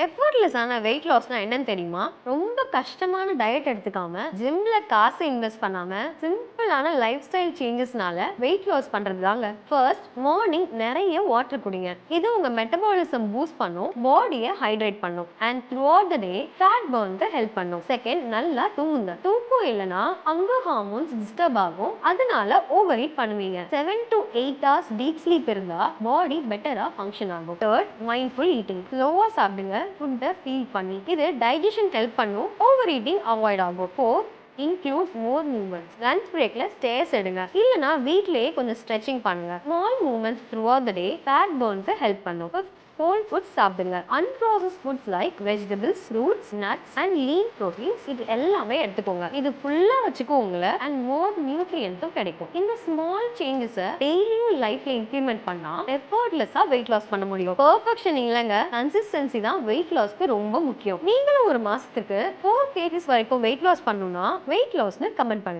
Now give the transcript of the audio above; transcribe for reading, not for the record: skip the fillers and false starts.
எஃபோர்ட்லெஸ்ஸான wait லாஸ்னா என்னன்னு தெரியுமா? ரொம்ப கஷ்டமான டயட் எடுத்துக்காம, ஜிம்ல காசு இன்வெஸ்ட் பண்ணாம, சிம்பிளான லைஃப் ஸ்டைல் சேஞ்சஸ்னால வெயிட் லாஸ் பண்றது தாங்க. ஃபர்ஸ்ட், மார்னிங் நிறைய வாட்டர் குடிங்க. இது உங்க மெட்டபாலிசம் பூஸ்ட் பண்ணும், பாடியை ஹைட்ரேட் பண்ணும் and throughout the day fat பர்னுக்கு ஹெல்ப் பண்ணும். செகண்ட், நல்லா தூங்குங்க. தூக்கம் இல்லைன்னா அங்க ஹார்மோன்ஸ் டிஸ்டர்ப் ஆகும், அதனால ஓவர் ஈட் பண்ணுவீங்க. 7 to 8 hours டீப் ஸ்லீப் இருந்தா பாடி பெட்டரா ஃபங்க்ஷன் ஆகும். Third, mindful eating. ஸ்லோவா சாப்பிடுங்க, ஃபுட்டை ஃபீல் பண்ணி. இது டைஜஷன் ஹெல்ப் பண்ணும், ஓவர் ஈட்டிங் அவாய்ட் ஆகும். Fourth, include more movements. Lunch பிரேக்ல ஸ்டேர்ஸ் எடுங்க, இல்லைனா வீட்லயே கொஞ்சம் ஸ்ட்ரெச்சிங் பண்ணுங்க. Small movements throughout the day fat பர்னுக்கு ஹெல்ப் பண்ணும். ஹோல் ஃபுட்ஸ் சாப்பிடுங்க. Unprocessed foods like vegetables, fruits, nuts and lean proteins இது எல்லாமே எடுத்துக்கோங்க. இது ஃபுல்லா வச்சுக்கும் உங்களை அண்ட் மோர் நியூட்ரியன்ஸும் கிடைக்கும். இந்த ஸ்மால் சேஞ்சஸை டெய்லியும் லைஃப்ல இம்ப்ளிமெண்ட் பண்ணா எஃபோர்ட்லெஸ்ஸா வெயிட் லாஸ் பண்ண முடியும். பெர்ஃபெக்ஷன் இல்லைங்க, கன்சிஸ்டன்சி தான் வெயிட் லாஸ்க்கு ரொம்ப முக்கியம். நீங்களும் ஒரு மாசத்துக்கு 4 kgs வரைக்கும் வெயிட் லாஸ் பண்ணணும்னா வெயிட் லாஸ்னு கமெண்ட் பண்ணுங்க.